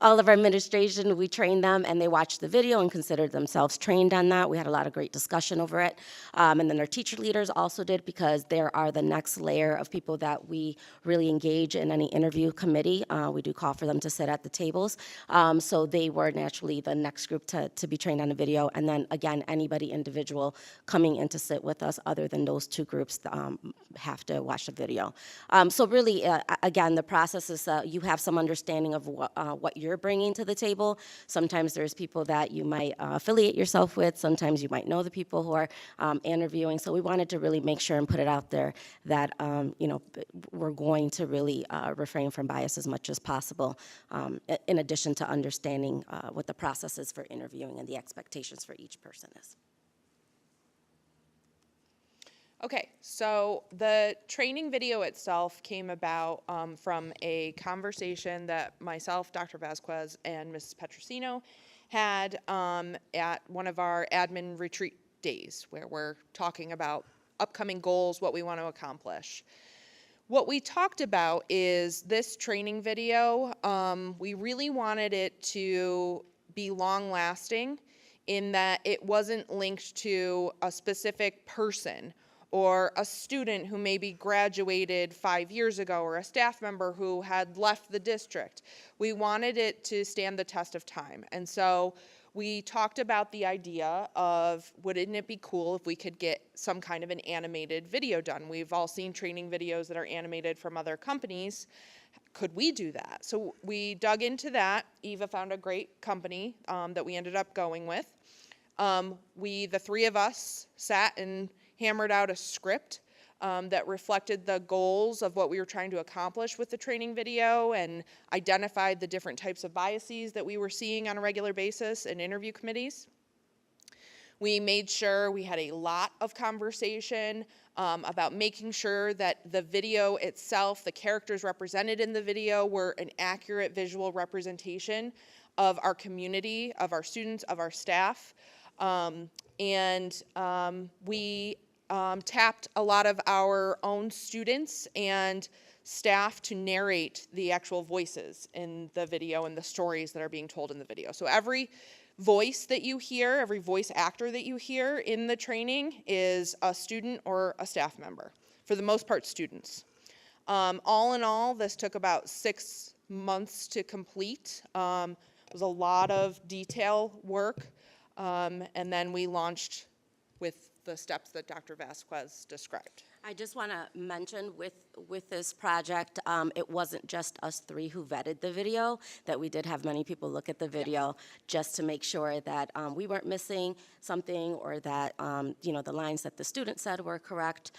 all of our administration, we trained them and they watched the video and considered themselves trained on that. We had a lot of great discussion over it. And then our teacher leaders also did, because there are the next layer of people that we really engage in any interview committee. We do call for them to sit at the tables. So they were naturally the next group to be trained on the video. And then again, anybody individual coming in to sit with us other than those two groups have to watch the video. So really, again, the process is you have some understanding of what you're bringing to the table. Sometimes there's people that you might affiliate yourself with. Sometimes you might know the people who are interviewing. So we wanted to really make sure and put it out there that we're going to really refrain from bias as much as possible, in addition to understanding what the process is for interviewing and the expectations for each person is. Okay, so the training video itself came about from a conversation that myself, Dr. Vasquez, and Mrs. Petrosino had at one of our admin retreat days, where we're talking about upcoming goals, what we want to accomplish. What we talked about is this training video, we really wanted it to be long-lasting in that it wasn't linked to a specific person or a student who maybe graduated 5 years ago, or a staff member who had left the district. We wanted it to stand the test of time. And so we talked about the idea of, wouldn't it be cool if we could get some kind of an animated video done? We've all seen training videos that are animated from other companies. Could we do that? So we dug into that. Eva found a great company that we ended up going with. The three of us sat and hammered out a script that reflected the goals of what we were trying to accomplish with the training video and identified the different types of biases that we were seeing on a regular basis in interview committees. We made sure we had a lot of conversation about making sure that the video itself, the characters represented in the video, were an accurate visual representation of our community, of our students, of our staff. We tapped a lot of our own students and staff to narrate the actual voices in the video and the stories that are being told in the video. So every voice that you hear, every voice actor that you hear in the training is a student or a staff member. For the most part, students. All in all, this took about 6 months to complete. It was a lot of detail work, and then we launched with the steps that Dr. Vasquez described. I just want to mention with this project, it wasn't just us three who vetted the video, that we did have many people look at the video just to make sure that we weren't missing something or that, the lines that the student said were correct.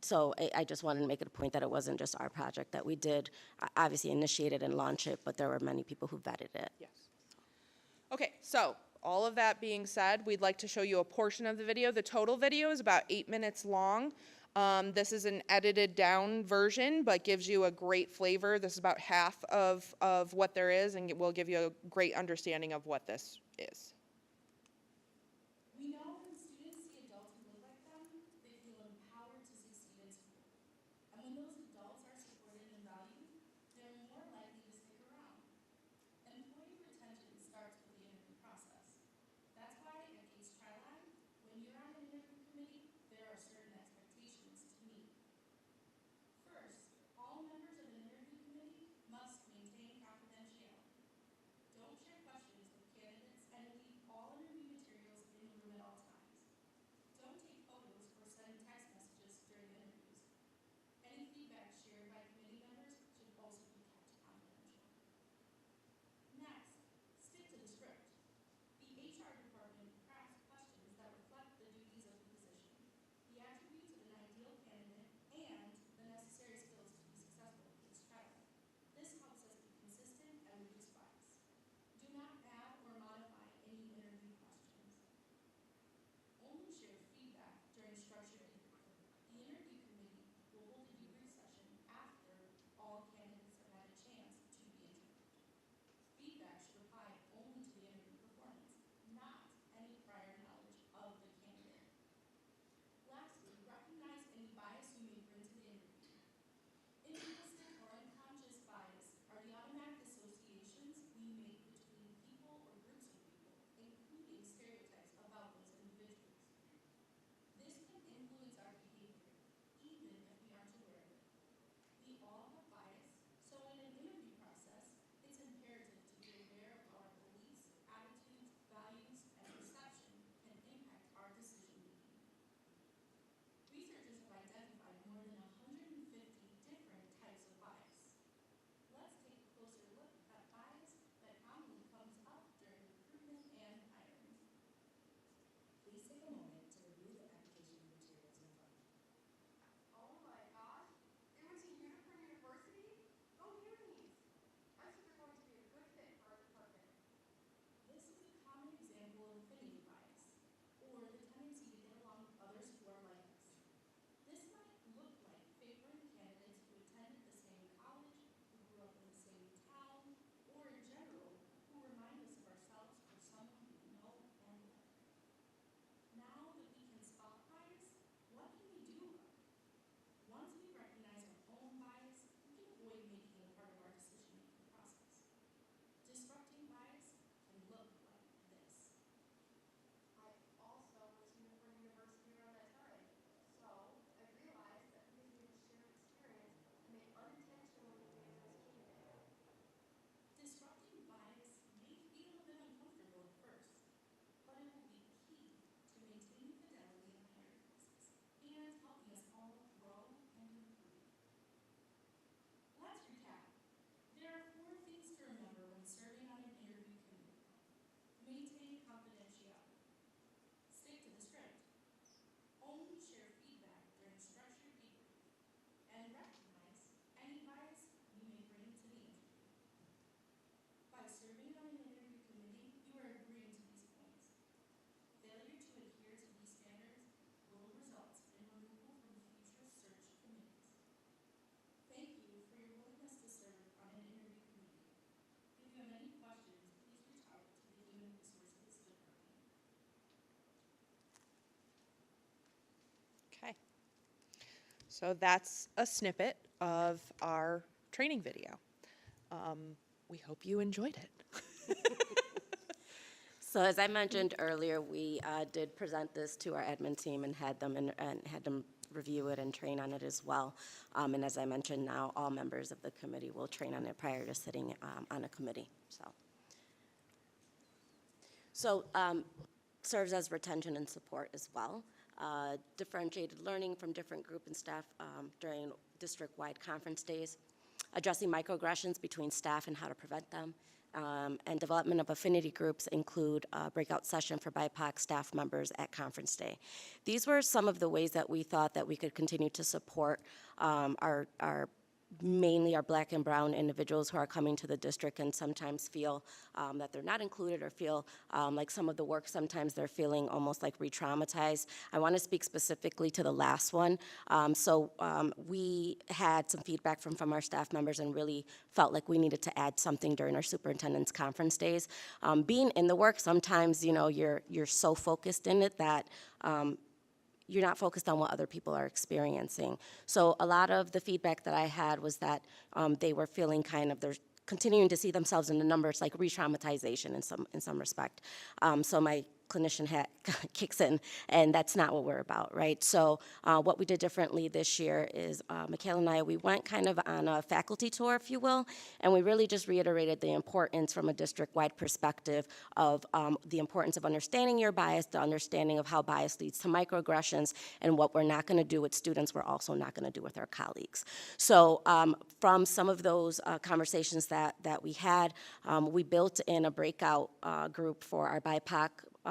So I just wanted to make it a point that it wasn't just our project, that we did obviously initiate it and launch it, but there were many people who vetted it. Yes. Okay, so all of that being said, we'd like to show you a portion of the video. The total video is about 8 minutes long. This is an edited down version, but gives you a great flavor. This is about half of what there is, and it will give you a great understanding of what this is. We know when students see adults who look like them, they feel empowered to succeed in school. And when those adults are supported and valued, they're more likely to stick around. Employee retention starts with the interview process. That's why at Gates Triline, when you're on an interview committee, there are certain expectations to meet. First, all members of an interview committee must maintain confidentiality. Don't share questions with candidates and leaders So that's a snippet of our training video. We hope you enjoyed it. So as I mentioned earlier, we did present this to our admin team and had them review it and train on it as well. And as I mentioned, now all members of the committee will train on it prior to sitting on a committee. So serves as retention and support as well. Differentiated learning from different group and staff during district-wide conference days, addressing microaggressions between staff and how to prevent them, and development of affinity groups include a breakout session for BIPOC staff members at conference day. These were some of the ways that we thought that we could continue to support mainly our Black and brown individuals who are coming to the district and sometimes feel that they're not included or feel like some of the work, sometimes they're feeling almost like re-traumatized. I want to speak specifically to the last one. We had some feedback from our staff members and really felt like we needed to add something during our superintendent's conference days. Being in the work, sometimes, you're so focused in it that you're not focused on what other people are experiencing. So a lot of the feedback that I had was that they were feeling they're continuing to see themselves in the numbers like re-traumatization in some respect. So my clinician hat kicks in, and that's not what we're about, right? So what we did differently this year is Michaela and I, we went kind of on a faculty tour, if you will, and we really just reiterated the importance from a district-wide perspective of the importance of understanding your bias, the understanding of how bias leads to microaggressions, and what we're not gonna do with students, we're also not gonna do with our colleagues. So from some of those conversations that we had, we built in a breakout group for our BIPOC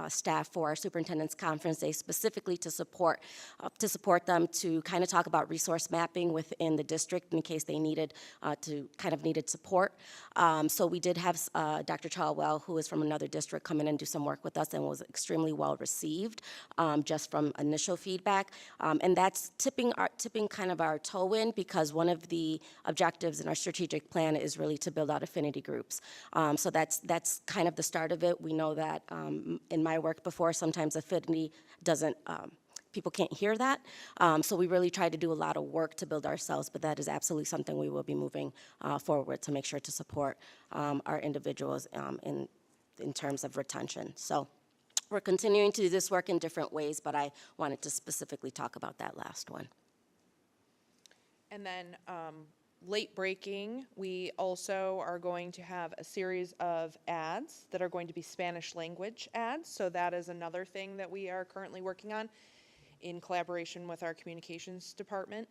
staff for our superintendent's conference day, specifically to support them to kind of talk about resource mapping within the district in case they needed support. So we did have Dr. Chalwell, who is from another district, come in and do some work with us and was extremely well received just from initial feedback. And that's tipping kind of our toe in because one of the objectives in our strategic plan is really to build out affinity groups. So that's kind of the start of it. We know that in my work before, sometimes affinity doesn't, people can't hear that. So we really tried to do a lot of work to build ourselves, but that is absolutely something we will be moving forward to make sure to support our individuals in terms of retention. So we're continuing to do this work in different ways, but I wanted to specifically talk about that last one. And then late breaking, we also are going to have a series of ads that are going to be Spanish language ads. So that is another thing that we are currently working on in collaboration with our communications department.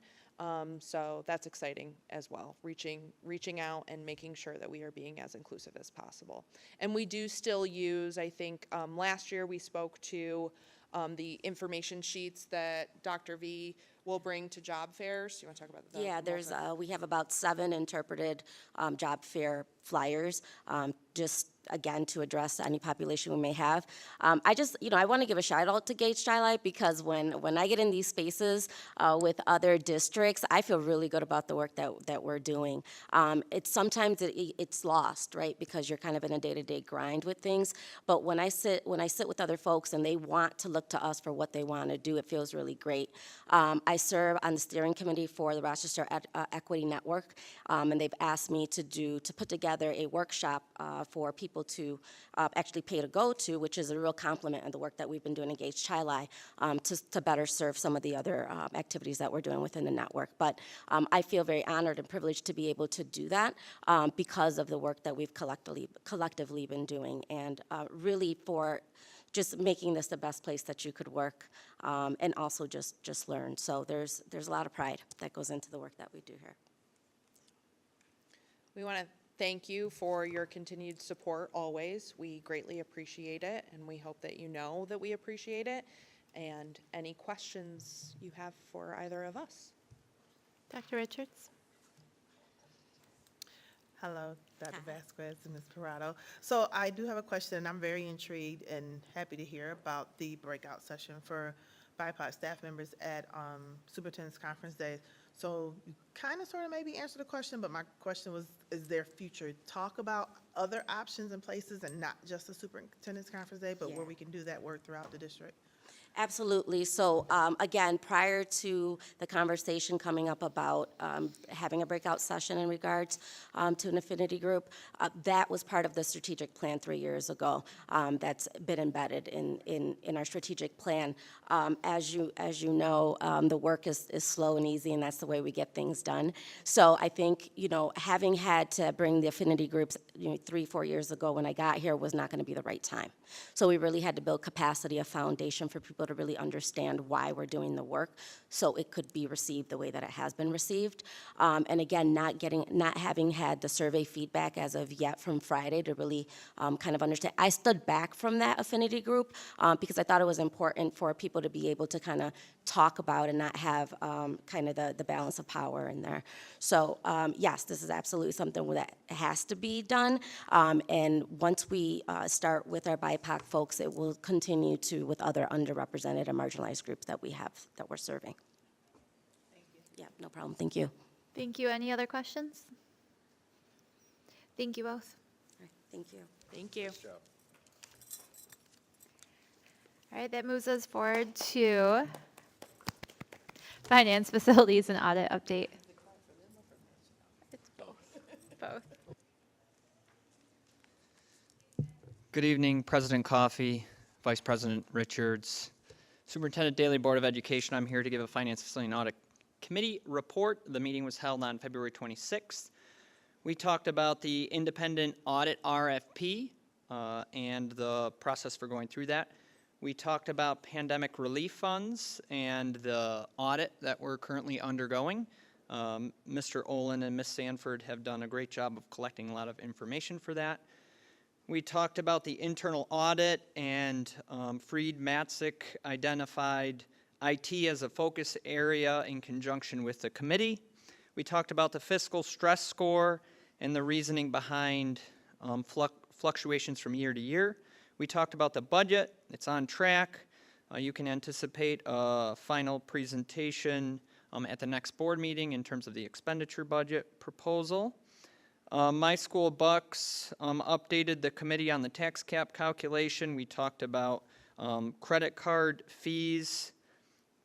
So that's exciting as well, reaching out and making sure that we are being as inclusive as possible. And we do still use, I think, last year we spoke to the information sheets that Dr. V will bring to job fairs. You want to talk about that? Yeah, we have about 7 interpreted job fair flyers, just again to address any population we may have. I want to give a shout out to Gage Skylight because when I get in these spaces with other districts, I feel really good about the work that we're doing. Sometimes it's lost, right? Because you're kind of in a day-to-day grind with things. But when I sit with other folks and they want to look to us for what they want to do, it feels really great. I serve on the steering committee for the Rochester Equity Network, and they've asked me to put together a workshop for people to actually pay to go to, which is a real compliment of the work that we've been doing at Gage Chili, to better serve some of the other activities that we're doing within the network. But I feel very honored and privileged to be able to do that because of the work that we've collectively been doing, and really for just making this the best place that you could work and also just learn. So there's a lot of pride that goes into the work that we do here. We want to thank you for your continued support always. We greatly appreciate it, and we hope that you know that we appreciate it. And any questions you have for either of us? Dr. Richards? Hello, Dr. Vasquez and Ms. Parado. So I do have a question, and I'm very intrigued and happy to hear about the breakout session for BIPOC staff members at Superintendent's Conference Days. So you kind of sort of maybe answered the question, but my question was, is there future talk about other options and places and not just the Superintendent's Conference Day, but where we can do that work throughout the district? Absolutely. So again, prior to the conversation coming up about having a breakout session in regards to an affinity group, that was part of the strategic plan 3 years ago. That's been embedded in our strategic plan. As you know, the work is slow and easy, and that's the way we get things done. So I think, having had to bring the affinity groups 3-4 years ago when I got here was not going to be the right time. So we really had to build capacity, a foundation for people to really understand why we're doing the work so it could be received the way that it has been received. And again, not having had the survey feedback as of yet from Friday to really kind of understand. I stood back from that affinity group because I thought it was important for people to be able to kind of talk about and not have kind of the balance of power in there. So yes, this is absolutely something that has to be done. And once we start with our BIPOC folks, it will continue to with other underrepresented and marginalized groups that we have that we're serving. Thank you. Yeah, no problem. Thank you. Thank you. Any other questions? Thank you both. All right, thank you. Thank you. All right, that moves us forward to finance, facilities, and audit update. It's both. Both. Good evening, President Coffey, Vice President Richards, Superintendent Daly, Board of Education. I'm here to give a Finance, Facility, and Audit Committee report. The meeting was held on February 26th. We talked about the independent audit RFP and the process for going through that. We talked about pandemic relief funds and the audit that we're currently undergoing. Mr. Olin and Ms. Sanford have done a great job of collecting a lot of information for that. We talked about the internal audit, and Fried Matzik identified IT as a focus area in conjunction with the committee. We talked about the fiscal stress score and the reasoning behind fluctuations from year to year. We talked about the budget. It's on track. You can anticipate a final presentation at the next board meeting in terms of the expenditure budget proposal. My School Bucks updated the committee on the tax cap calculation. We talked about credit card fees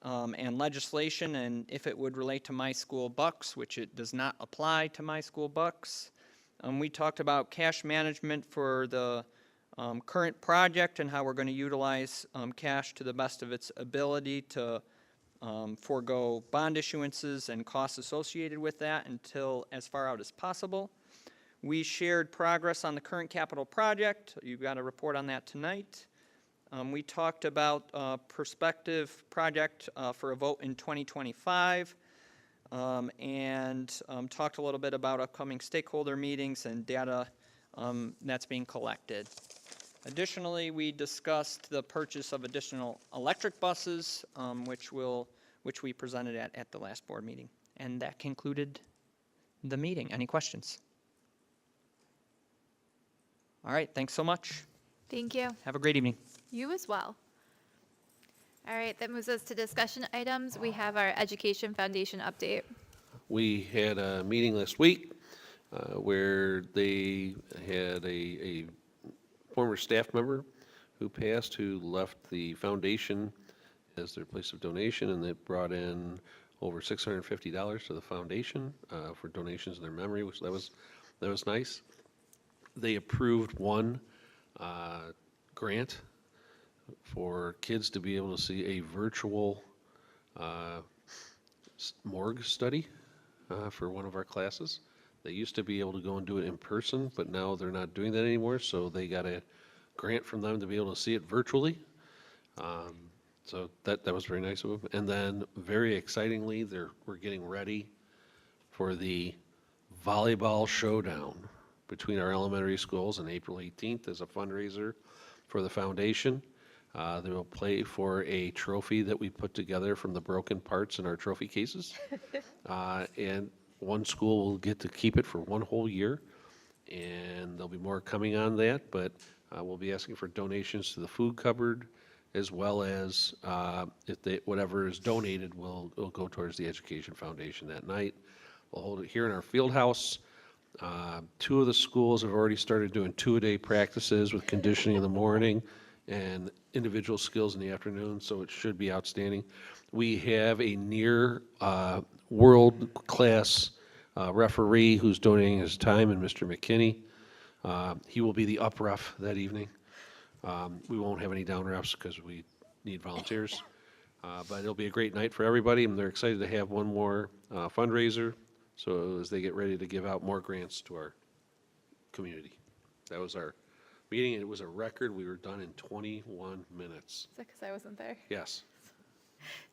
and legislation, and if it would relate to My School Bucks, which it does not apply to My School Bucks. We talked about cash management for the current project and how we're going to utilize cash to the best of its ability to forego bond issuances and costs associated with that until as far out as possible. We shared progress on the current capital project. You got a report on that tonight. We talked about a prospective project for a vote in 2025 and talked a little bit about upcoming stakeholder meetings and data that's being collected. Additionally, we discussed the purchase of additional electric buses, which we presented at the last board meeting. And that concluded the meeting. Any questions? All right, thanks so much. Thank you. Have a great evening. You as well. All right, that moves us to discussion items. We have our Education Foundation update. We had a meeting last week where they had a former staff member who passed, who left the foundation as their place of donation, and they brought in over $650 to the foundation for donations in their memory, which that was nice. They approved one grant for kids to be able to see a virtual morgue study for one of our classes. They used to be able to go and do it in person, but now they're not doing that anymore, so they got a grant from them to be able to see it virtually. So that was very nice of them. And then, very excitingly, we're getting ready for the volleyball showdown between our elementary schools on April 18th as a fundraiser for the foundation. They will play for a trophy that we put together from the broken parts in our trophy cases. And one school will get to keep it for one whole year, and there'll be more coming on that, but we'll be asking for donations to the food cupboard, as well as whatever is donated will go towards the Education Foundation that night. We'll hold it here in our field house. 2 of the schools have already started doing 2-a-day practices with conditioning in the morning, and individual skills in the afternoon, so it should be outstanding. We have a near world-class referee who's donating his time, and Mr. McKinney. He will be the up ref that evening. We won't have any down refs because we need volunteers. But it'll be a great night for everybody, and they're excited to have one more fundraiser, so as they get ready to give out more grants to our community. That was our meeting, and it was a record. We were done in 21 minutes. Is that because I wasn't there? Yes.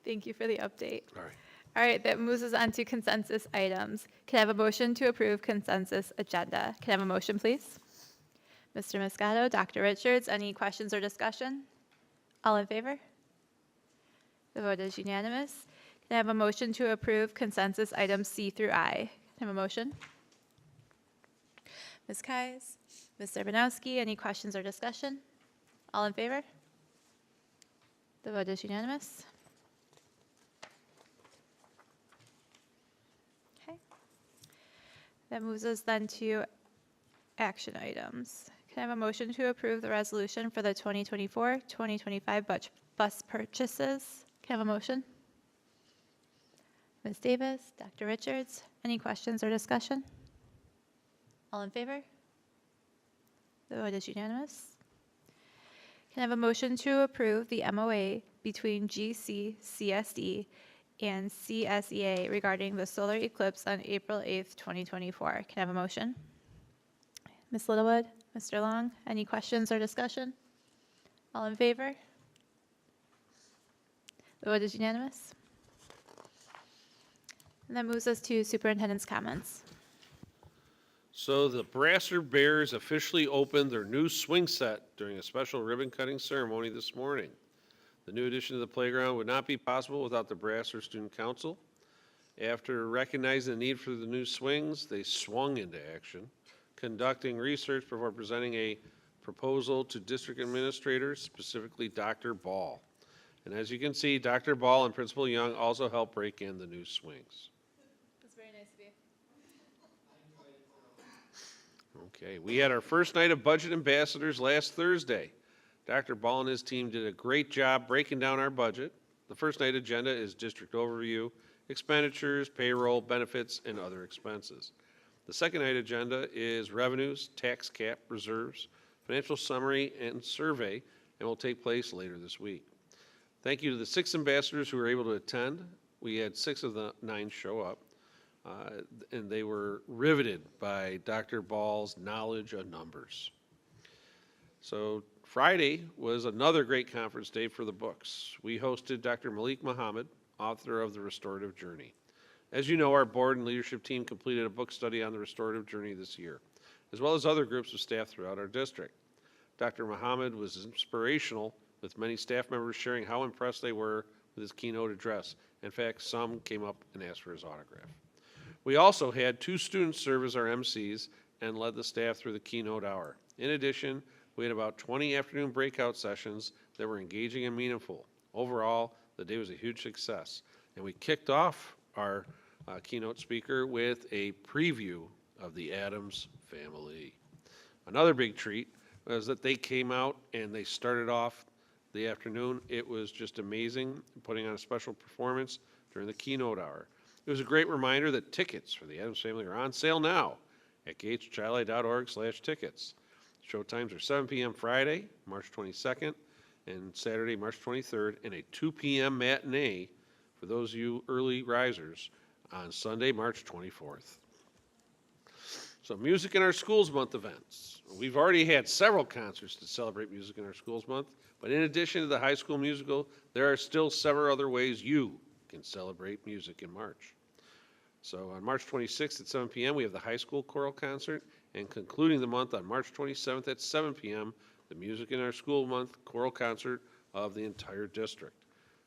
Thank you for the update. All right. All right, that moves us on to consensus items. Can I have a motion to approve consensus agenda? Can I have a motion, please? Mr. Moscato, Dr. Richards, any questions or discussion? All in favor? The vote is unanimous. Can I have a motion to approve consensus items C through I? Can I have a motion? Ms. Kais, Mr. Banowski, any questions or discussion? All in favor? The vote is unanimous. Okay. That moves us then to action items. Can I have a motion to approve the resolution for the 2024-2025 bus purchases? Can I have a motion? Ms. Davis, Dr. Richards, any questions or discussion? All in favor? The vote is unanimous. Can I have a motion to approve the MOA between GCCSD and CSEA regarding the solar eclipse on April 8th, 2024? Can I have a motion? Ms. Littlewood, Mr. Long, any questions or discussion? All in favor? The vote is unanimous. And that moves us to superintendent's comments. So the Brasser Bears officially opened their new swing set during a special ribbon cutting ceremony this morning. The new addition to the playground would not be possible without the Brasser Student Council. After recognizing the need for the new swings, they swung into action, conducting research before presenting a proposal to district administrators, specifically Dr. Ball. And as you can see, Dr. Ball and Principal Young also helped break in the new swings. That's very nice of you. Okay, we had our first night of budget ambassadors last Thursday. Dr. Ball and his team did a great job breaking down our budget. The first night agenda is district overview, expenditures, payroll, benefits, and other expenses. The second night agenda is revenues, tax cap, reserves, financial summary, and survey, and will take place later this week. Thank you to the 6 ambassadors who were able to attend. We had 6 of the 9 show up, and they were riveted by Dr. Ball's knowledge of numbers. So Friday was another great conference day for the books. We hosted Dr. Malik Muhammad, author of The Restorative Journey. As you know, our board and leadership team completed a book study on the restorative journey this year, as well as other groups of staff throughout our district. Dr. Muhammad was inspirational, with many staff members sharing how impressed they were with his keynote address. In fact, some came up and asked for his autograph. We also had 2 students serve as our MCs and led the staff through the keynote hour. In addition, we had about 20 afternoon breakout sessions that were engaging and meaningful. Overall, the day was a huge success. And we kicked off our keynote speaker with a preview of the Addams Family. Another big treat was that they came out and they started off the afternoon. It was just amazing, putting on a special performance during the keynote hour. It was a great reminder that tickets for the Addams Family are on sale now at gateschild.org/tickets. Showtimes are 7 p.m. Friday, March 22nd, and Saturday, March 23rd, and a 2 p.m. matinee for those of you early risers on Sunday, March 24th. So Music in Our Schools Month events. We've already had several concerts to celebrate Music in Our Schools Month, but in addition to the high school musical, there are still several other ways you can celebrate music in March. So on March 26th at 7 p.m., we have the high school choral concert, and concluding the month on March 27th at 7 p.m., the Music in Our School Month choral concert of the entire district.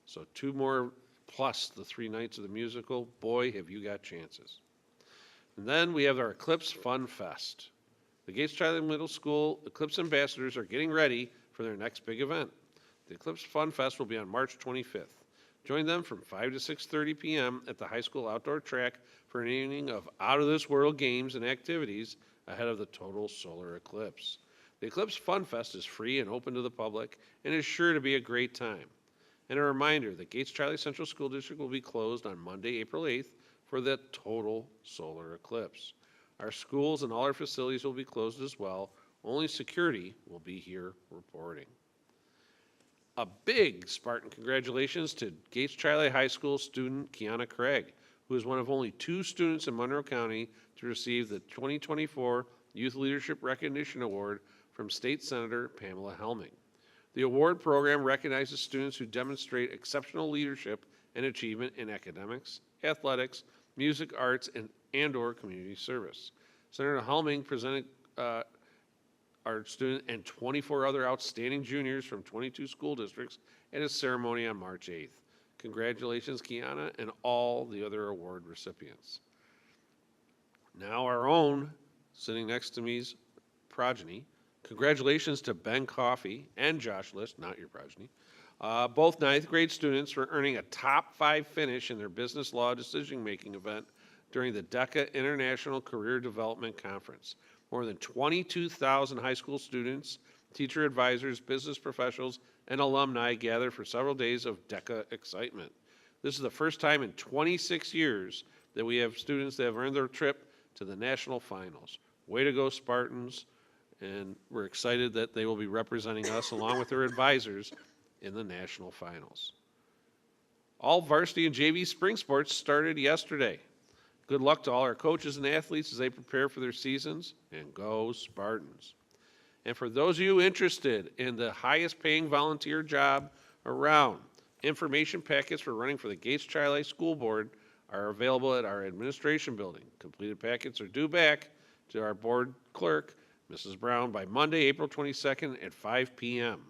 So 2 more plus the 3 nights of the musical. Boy, have you got chances. And then we have our Eclipse Fun Fest. The Gates Child Middle School Eclipse ambassadors are getting ready for their next big event. The Eclipse Fun Fest will be on March 25th. Join them from 5 to 6:30 p.m. at the high school outdoor track for an evening of out-of-this-world games and activities ahead of the total solar eclipse. The Eclipse Fun Fest is free and open to the public and is sure to be a great time. And a reminder that Gates Charlie Central School District will be closed on Monday, April 8th for the total solar eclipse. Our schools and all our facilities will be closed as well. Only security will be here reporting. A big Spartan congratulations to Gates Charlie High School student Kiana Craig, who is one of only 2 students in Monroe County to receive the 2024 Youth Leadership Recognition Award from State Senator Pamela Helming. The award program recognizes students who demonstrate exceptional leadership and achievement in academics, athletics, music, arts, and/or community service. Senator Helming presented our student and 24 other outstanding juniors from 22 school districts at a ceremony on March 8th. Congratulations, Kiana, and all the other award recipients. Now our own, sitting next to me's progeny. Congratulations to Ben Coffey and Josh List, not your progeny, both 9th grade students for earning a top 5 finish in their business law decision-making event during the DECA International Career Development Conference. More than 22,000 high school students, teacher advisors, business professionals, and alumni gather for several days of DECA excitement. This is the first time in 26 years that we have students that have earned their trip to the national finals. Way to go, Spartans, and we're excited that they will be representing us along with their advisors in the national finals. All varsity and JV spring sports started yesterday. Good luck to all our coaches and athletes as they prepare for their seasons, and go Spartans. And for those of you interested in the highest paying volunteer job around, information packets for running for the Gates Charlie School Board are available at our administration building. Completed packets are due back to our board clerk, Mrs. Brown, by Monday, April 22nd at 5 p.m.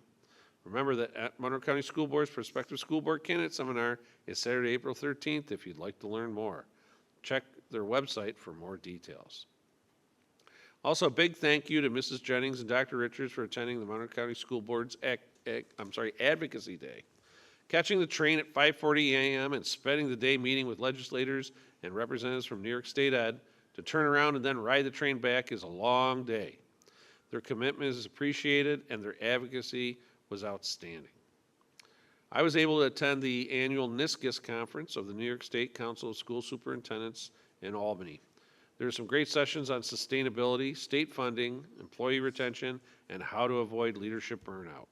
Remember that at Monroe County School Board's Prospective School Board Candidate Seminar is Saturday, April 13th if you'd like to learn more. Check their website for more details. Also, a big thank you to Mrs. Jennings and Dr. Richards for attending the Monroe County School Board's Advocacy Day. Catching the train at 5:40 a.m. and spending the day meeting with legislators and representatives from New York State Ed to turn around and then ride the train back is a long day. Their commitment is appreciated and their advocacy was outstanding. I was able to attend the annual NISCUS conference of the New York State Council of School Superintendents in Albany. There are some great sessions on sustainability, state funding, employee retention, and how to avoid leadership burnout.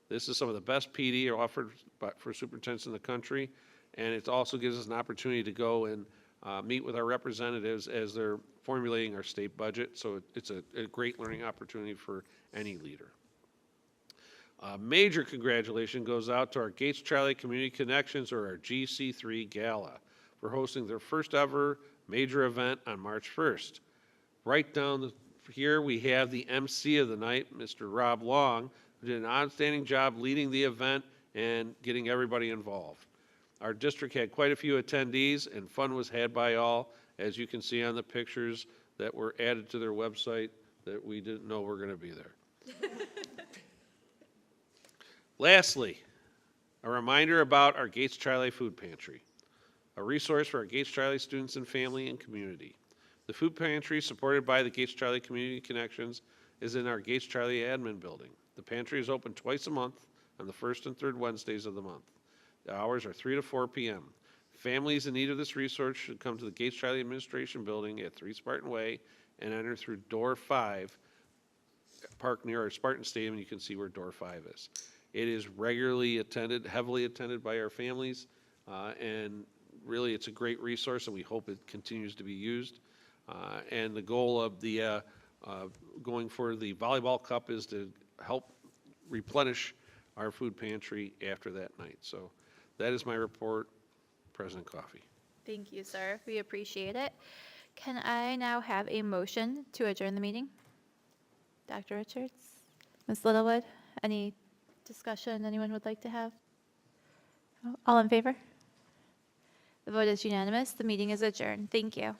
This is some of the best PD offered for superintendents in the country, and it also gives us an opportunity to go and meet with our representatives as they're formulating our state budget, so it's a great learning opportunity for any leader. A major congratulations goes out to our Gates Charlie Community Connections, or our GC3 Gala, for hosting their first ever major event on March 1st. Right down here we have the MC of the night, Mr. Rob Long, who did an outstanding job leading the event and getting everybody involved. Our district had quite a few attendees and fun was had by all, as you can see on the pictures that were added to their website that we didn't know were going to be there. Lastly, a reminder about our Gates Charlie Food Pantry, a resource for our Gates Charlie students and family and community. The food pantry, supported by the Gates Charlie Community Connections, is in our Gates Charlie admin building. The pantry is open twice a month on the first and third Wednesdays of the month. The hours are 3 to 4 p.m. Families in need of this resource should come to the Gates Charlie Administration Building at 3 Spartan Way and enter through door 5, park near our Spartan Stadium, and you can see where door 5 is. It is regularly attended, heavily attended by our families, and really it's a great resource, and we hope it continues to be used. And the goal of the going for the volleyball cup is to help replenish our food pantry after that night. So that is my report, President Coffey. Thank you, sir. We appreciate it. Can I now have a motion to adjourn the meeting? Dr. Richards? Ms. Littlewood? Any discussion anyone would like to have? All in favor? The vote is unanimous. The meeting is adjourned. Thank you.